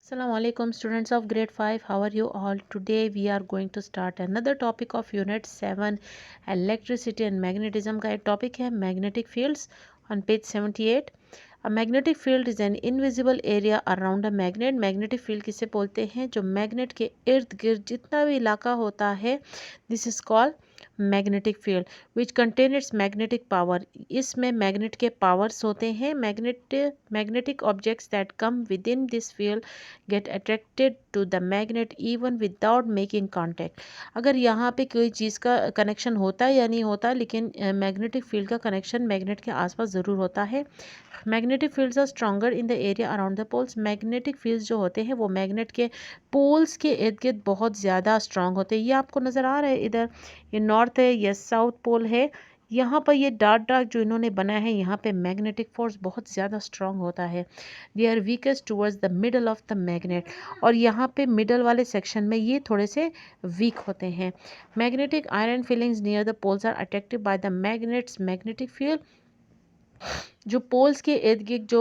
Assalamu alaikum students of grade 5. How are you all? Today we are going to start another topic of unit 7 electricity and magnetism का एक topic है magnetic fields on page 78. A magnetic field is an invisible area around a magnet. Magnetic field किसे बोलते हैं? जो magnet के इर्द गिर्द जितना भी इलाका होता है this is called magnetic field which contain its magnetic power. इसमें मैग्नेट के पावर्स होते हैं. Magnetic objects that come within this field get attracted to the magnet even without making contact. अगर यहाँ पे कोई चीज़ का कनेक्शन होता है या नहीं होता, लेकिन मैग्नेटिक फील्ड का कनेक्शन मैग्नेट के आसपास ज़रूर होता है. Magnetic fields are stronger in the area around the poles. Magnetic fields जो होते हैं वो मैग्नेट के पोल्स के इर्द गिर्द बहुत ज़्यादा स्ट्रॉन्ग होते हैं. ये आपको नज़र आ रहा है इधर, ये नॉर्थ है, ये साउथ पोल है. यहाँ पर ये डार्क जो इन्होंने बनाया है, यहाँ पे मैग्नेटिक फोर्स बहुत ज़्यादा स्ट्रॉन्ग होता है. They are weakest towards the middle of the magnet. और यहाँ पे मिडल वाले सेक्शन में ये थोड़े से वीक होते हैं. Magnetic iron feelings near the poles are attracted by the magnets magnetic field. जो पोल्स के इर्द गिर्द जो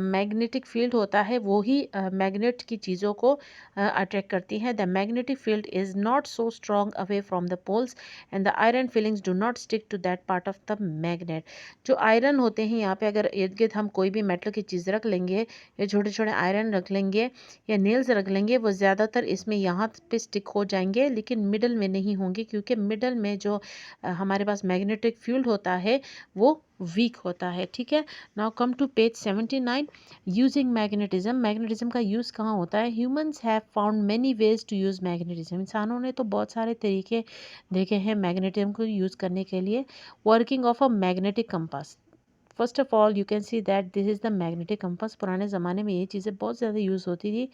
मैग्नेटिक फील्ड होता है वो ही मैग्नेट की चीज़ों को अट्रैक्ट करती हैं. The magnetic field is not so strong away from the poles and the iron feelings do not stick to that part of the magnet. जो आयरन होते हैं यहाँ पे अगर इर्द गिर्द हम कोई भी मेटल की चीज़ रख लेंगे या छोटे छोटे आयरन रख लेंगे या नेल्स रख लेंगे, वो ज़्यादातर इसमें यहाँ पे स्टिक हो जाएंगे, लेकिन मिडल में नहीं होंगे, क्योंकि मिडल में जो हमारे पास मैग्नेटिक फील्ड होता है वो वीक होता है. ठीक है. Now come to page 79. Using magnetism. Magnetism का यूज़ कहाँ होता है? Humans have found many ways to use magnetism. इंसानों ने तो बहुत सारे तरीके देखे हैं मैग्नेटिज्म को यूज़ करने के लिए. Working of a magnetic compass. First of all you can see that this is the magnetic compass. पुराने ज़माने में ये चीज़ें बहुत ज़्यादा यूज़ होती थी.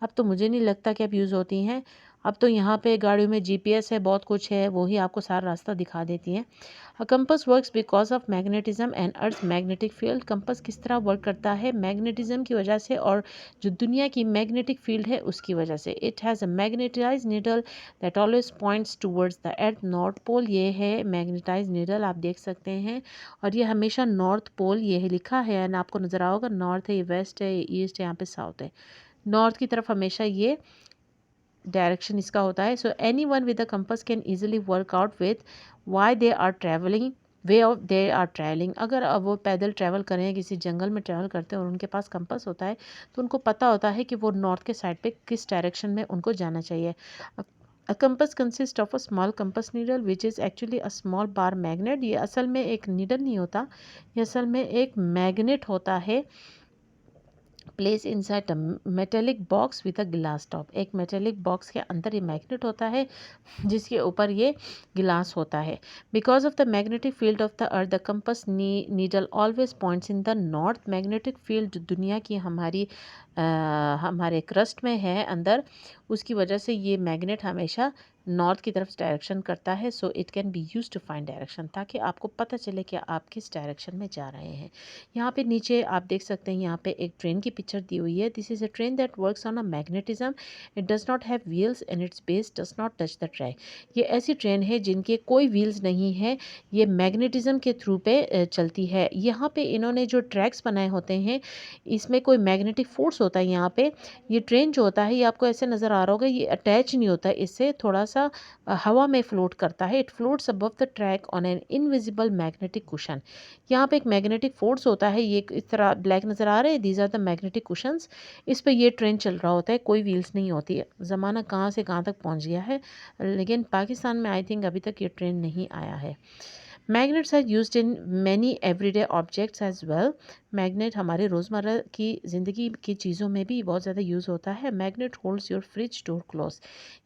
अब तो मुझे नहीं लगता कि अब यूज़ होती हैं. अब तो यहाँ पे गाड़ियों में जीपीएस है, बहुत कुछ है, वो ही आपको सारा रास्ता दिखा देती हैं. A compass works because of magnetism and earth magnetic field. Compass किस तरह वर्क करता है? मैग्नेटिज्म की वजह से और जो दुनिया की मैग्नेटिक फील्ड है उसकी वजह से. It has a magnetize needle that always points towards the earth north pole. ये है मैग्नेटाइज नीडल, आप देख सकते हैं, और ये हमेशा नॉर्थ पोल ये है लिखा है एंड आपको नज़र आ होगा नॉर्थ है, ये वेस्ट है, ये ईस्ट है, यहाँ पे साउथ है. नॉर्थ की तरफ हमेशा ये डायरेक्शन इसका होता है. So any one with a compass can easily work out with why they are travelling way off they are travelling. अगर अब वो पैदल ट्रैवल करें, किसी जंगल में ट्रैवल करते हैं और उनके पास कंपास होता है तो उनको पता होता है कि वो नॉर्थ के साइड पे किस डायरेक्शन में उनको जाना चाहिए. A compass consist of a small compass needle which is actually a small bar magnet. ये असल में एक नीडल नहीं होता, ये असल में एक मैग्नेट होता है. Place inside a metallic box with a glass top. एक मेटेलिक बॉक्स के अंदर ये मैग्नेट होता है जिसके ऊपर ये गिलास होता है. Because of the magnetic field of the earth the compass needle always points in the north. Magnetic field जो दुनिया की हमारे क्रस्ट में है अंदर, उसकी वजह से ये मैग्नेट हमेशा नॉर्थ की तरफ डायरेक्शन करता है. So it can be use to find direction, ताकि आपको पता चले कि आप किस डायरेक्शन में जा रहे हैं. यहाँ पे नीचे आप देख सकते हैं, यहाँ पे एक ट्रेन की पिक्चर दी हुई है. This is a train that works on a magnetism. It does not have wheels and it's base does not touch the track. ये ऐसी ट्रेन है जिनके कोई व्हील्स नहीं है, ये मैग्नेटिज्म के थ्रू पे चलती है. यहाँ पे इन्होंने जो ट्रैक्स बनाए होते हैं इसमें कोई मैग्नेटिक फोर्स होता है. यहाँ पे ये ट्रेन जो होता है ये आपको ऐसे नज़र आ रहा होगा, ये अटैच नहीं होता है, इससे थोड़ा सा हवा में फ्लोट करता है. It floats above the track on an invisible magnetic cushion. यहाँ पे एक मैग्नेटिक फोर्स होता है, ये इस तरह ब्लैक नज़र आ रहे हैं, these are the magnetic cushions. इस पे ये ट्रेन चल रहा होता है, कोई व्हील्स नहीं होती है. ज़माना कहाँ से कहाँ तक पहुँच गया है, लेकिन पाकिस्तान में आई थिंक अभी तक ये ट्रेन नहीं आया है. Magnets are used in many everyday objects as well. Magnet हमारे रोज़मर्रा की ज़िंदगी की चीज़ों में भी बहुत ज़्यादा यूज़ होता है. Magnet holds your fridge door close.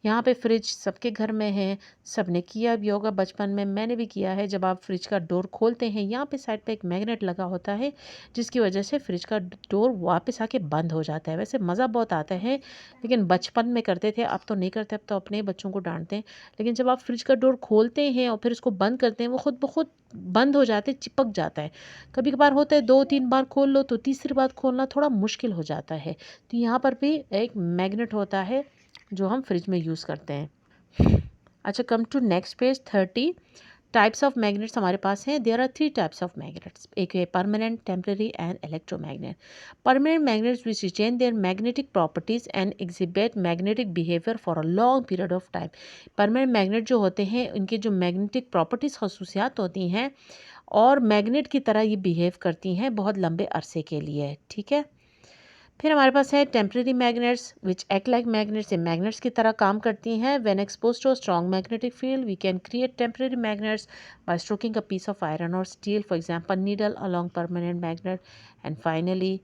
यहाँ पे फ्रिज सबके घर में है, सबने किया भी होगा बचपन में, मैंने भी किया है. जब आप फ्रिज का डोर खोलते हैं यहाँ पे साइड पे एक मैग्नेट लगा होता है जिसकी वजह से फ्रिज का डोर वापस आके बंद हो जाता है. वैसे मज़ा बहुत आता है, लेकिन बचपन में करते थे, अब तो नहीं करते, अब तो अपने बच्चों को डांटते हैं. लेकिन जब आप फ्रिज का डोर खोलते हैं और फिर उसको बंद करते हैं, वो खुद ब खुद बंद हो जाते, चिपक जाता है. कभी कभार होता है 2-3 बार खोल लो तो तीसरी बार खोलना थोड़ा मुश्किल हो जाता है. तो यहाँ पर भी एक मैग्नेट होता है जो हम फ्रिज में यूज़ करते हैं. अच्छा, come to next page 30. Types of magnets हमारे पास हैं, there are 3 types of magnets, एक है permanent, temporary and electromagnet. Permanent magnets which retain their magnetic properties and exhibit magnetic behaviour for a long period of time. Permanent magnet जो होते हैं उनकी जो मैग्नेटिक प्रॉपर्टीज खसूसियात होती हैं और मैग्नेट की तरह ये बिहेव करती हैं बहुत लंबे अरसे के लिए, ठीक है। फिर हमारे पास है temporary magnets which act like magnets, ये मैग्नेट्स की तरह काम करती हैं। When expose to a strong magnetic field we can create temporary magnets by stroking a piece of iron और steel, for example needle along permanent magnet. And finally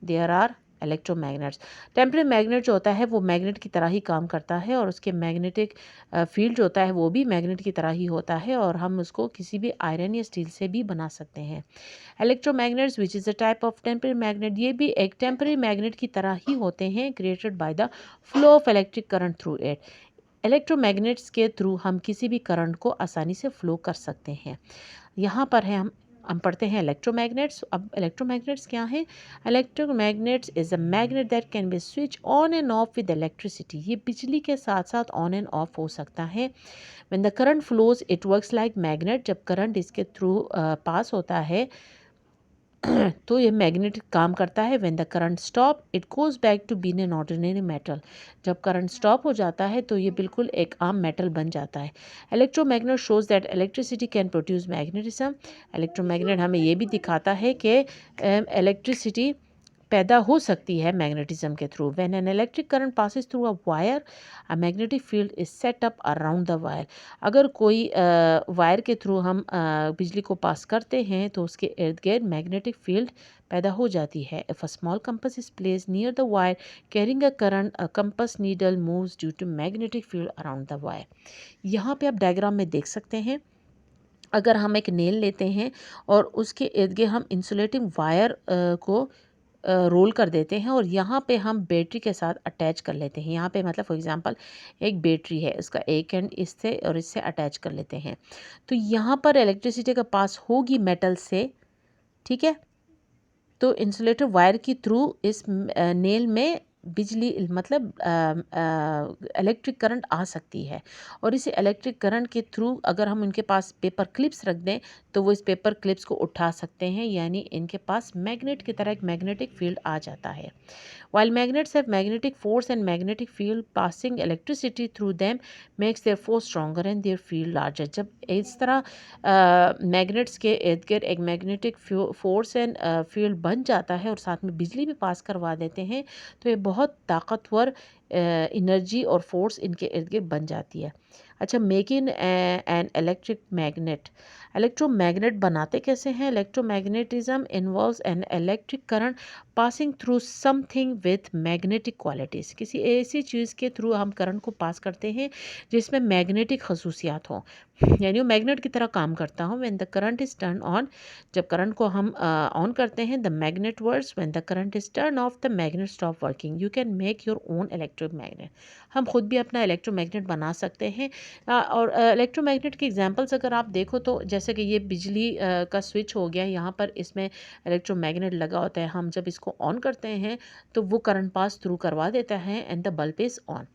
there are electromagnets. Temporary magnet जो होता है वो magnet की तरह ही काम करता है और उसके मैग्नेटिक फील्ड जो होता है वो भी मैग्नेट की तरह ही होता है और हम उसको किसी भी आयरन या स्टील से भी बना सकते हैं। Electromagnets which is a type of temporary magnet, ये भी एक टेम्परेरी मैग्नेट की तरह ही होते हैं, created by the flow of electric current through it. Electromagnets के थ्रू हम किसी भी करंट को आसानी से फ्लो कर सकते हैं। यहाँ पर है हम पढ़ते हैं इलेक्ट्रोमैग्नेट्स। अब इलेक्ट्रोमैग्नेट्स क्या हैं? Electromagnets is a magnet that can be switch on end of with electricity, ये बिजली के साथ साथ ऑन एंड ऑफ हो सकता है। When the current flows it works like magnet, जब करंट इसके थ्रू पास होता है तो ये मैग्नेट काम करता है। When the current stop it goes back to been an ordinary metal, जब करंट स्टॉप हो जाता है तो ये बिल्कुल एक आम मेटल बन जाता है। Electromagnet shows that electricity can produce magnetism, electromagnet हमें ये भी दिखाता है कि इलेक्ट्रिसिटी पैदा हो सकती है मैग्नेटिज्म के through. When an electric current passes through a wire a magnetic field is set up around the wire, अगर कोई वायर के थ्रू हम बिजली को पास करते हैं तो उसके इर्द गिर्द मैग्नेटिक फील्ड पैदा हो जाती है। If a small compass is placed near the wire carrying a current, a compass needle moves due to magnetic field around the wire. यहाँ पे आप डायग्राम में देख सकते हैं, अगर हम एक नेल लेते हैं और उसके इर्द गिर्द हम इंसुलेटिंग वायर को रोल कर देते हैं और यहाँ पे हम बैटरी के साथ अटैच कर लेते हैं। यहाँ पे मतलब फॉर एग्जांपल एक बैटरी है, उसका एक एंड इससे और इससे अटैच कर लेते हैं, तो यहाँ पर इलेक्ट्रिसिटी का पास होगी मेटल से, ठीक है। तो इंसुलेटर वायर के थ्रू इस नेल में बिजली मतलब इलेक्ट्रिक करंट आ सकती है और इसे इलेक्ट्रिक करंट के थ्रू अगर हम उनके पास पेपर क्लिप्स रख दें तो वो इस पेपर क्लिप्स को उठा सकते हैं, यानी इनके पास मैग्नेट की तरह एक मैग्नेटिक फील्ड आ जाता है। While magnets have magnetic force and magnetic field, passing electricity through them makes their force stronger and their field larger. जब इस तरह मैग्नेट्स के इर्द गिर्द एक मैग्नेटिक फोर्स एंड फील्ड बन जाता है और साथ में बिजली भी पास करवा देते हैं तो ये बहुत ताकतवर एनर्जी और फोर्स इनके इर्द गिर्द बन जाती है। अच्छा, making an electric magnet, electromagnet बनाते कैसे हैं? Electromagnetism involves an electric current passing through something with magnetic qualities, किसी ऐसी चीज़ के थ्रू हम करंट को पास करते हैं जिसमें मैग्नेटिक खसूसियात हों, यानी वो मैग्नेट की तरह काम करता हो। When the current is turn on, जब करंट को हम ऑन करते हैं the magnet works, when the current is turn off the magnet stop working. You can make your own electromagnet, हम खुद भी अपना इलेक्ट्रोमैग्नेट बना सकते हैं। और इलेक्ट्रोमैग्नेट के एग्जांपल्स अगर आप देखो तो जैसे कि ये बिजली का स्विच हो गया, यहाँ पर इसमें इलेक्ट्रोमैग्नेट लगा होता है, हम जब इसको ऑन करते हैं तो वो करंट पास थ्रू करवा देता है and the bulb is on.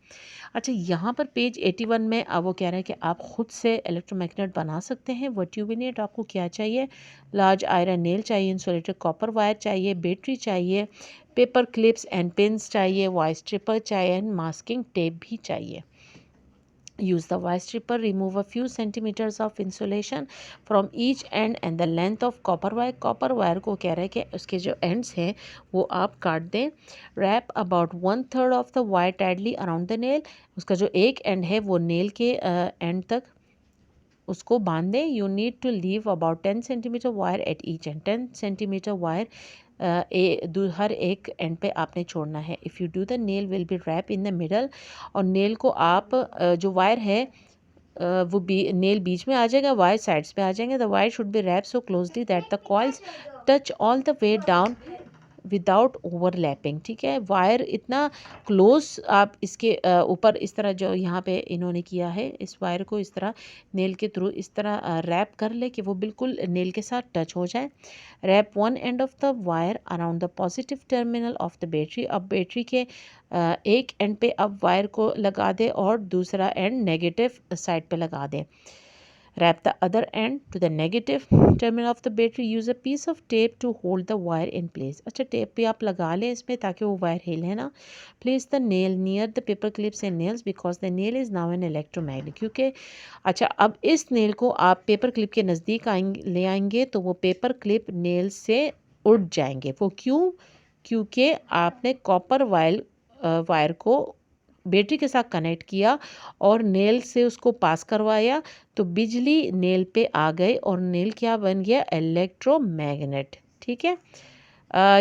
अच्छा, यहाँ पर पेज 81 में अब वो कह रहा है कि आप खुद से इलेक्ट्रोमैग्नेट बना सकते हैं। व्हाट यू नीड, आपको क्या चाहिए? लार्ज आयरन नेल चाहिए, इंसुलेटेड कॉपर वायर चाहिए, बैटरी चाहिए, पेपर क्लिप्स एंड पिन्स चाहिए, वायर स्ट्रिपर चाहिए एंड मास्किंग टेप भी चाहिए। Use the wire stripper, remove a few centimeters of insulation from each end and the length of copper wire. copper wire को कह रहा है कि उसके जो ends हैं वो आप काट दें। Wrap about 1/3 of the wire tightly around the nail, उसका जो एक end है वो नेल के end तक उसको बांध दें। You need to leave about 10 centimeter wire at each end, 10 centimeter wire हर एक एंड पे आपने छोड़ना है। If you do the nail will be wrap in the middle, और नेल को आप जो वायर है वो नेल बीच में आ जाएगा, वायर साइड्स पे आ जाएंगे। The wire should be wrap so closely that the coils touch all the way down without overlapping, ठीक है। वायर इतना क्लोज आप इसके ऊपर इस तरह जो यहाँ पे इन्होंने किया है, इस वायर को इस तरह नेल के थ्रू इस तरह रैप कर ले कि वो बिल्कुल नेल के साथ टच हो जाए। Wrap one end of the wire around the positive terminal of the battery, अब बैटरी के एक एंड पे अब वायर को लगा दे और दूसरा एंड नेगेटिव साइड पे लगा दें। Wrap the other end to the negative terminal of the battery. Use a piece of tape to hold the wire in place. अच्छा टेप भी आप लगा लें इसमें ताकि वो वायर हिले ना. Place the nail near the paper clips and nails because the nail is now an electromagnet. क्योंकि अच्छा अब इस नेल को आप पेपर क्लिप के नज़दीक ले आएंगे तो वो पेपर क्लिप नेल से उड़ जाएंगे. वो क्यों? क्योंकि आपने कॉपर वायर को बैटरी के साथ कनेक्ट किया और नेल से उसको पास करवाया तो बिजली नेल पे आ गई और नेल क्या बन गया? इलेक्ट्रोमैग्नेट. ठीक है.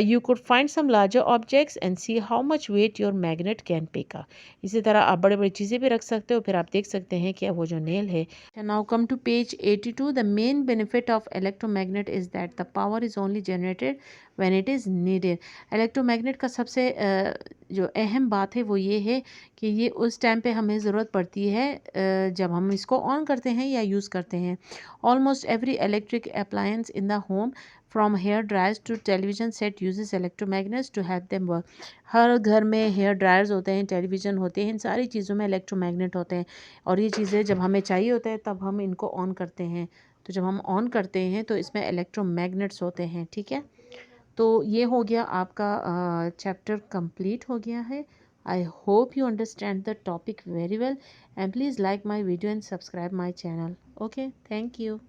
You could find some larger objects and see how much weight your magnet can pick up. इसी तरह आप बड़े बड़ी चीज़ें भी रख सकते हो. फिर आप देख सकते हैं कि वो जो नेल है. Now come to page 82. The main benefit of electromagnet is that the power is only generated when it is needed. Electromagnet का सबसे जो अहम बात है वो ये है कि ये उस टाइम पे हमें ज़रूरत पड़ती है जब हम इसको ऑन करते हैं या यूज़ करते हैं. Almost every electric appliance in the home from hair dryers to television set uses electromagnets to help them work. हर घर में हेयर ड्रायर्स होते हैं, टेलीविज़न होते हैं, इन सारी चीज़ों में इलेक्ट्रोमैग्नेट होते हैं और ये चीज़ें जब हमें चाहिए होता है तब हम इनको ऑन करते हैं. तो जब हम ऑन करते हैं तो इसमें इलेक्ट्रोमैग्नेट्स होते हैं. ठीक है. तो ये हो गया आपका चैप्टर कंप्लीट हो गया है. I hope you understand the topic very well and please like my video and subscribe my channel. Okay, thank you.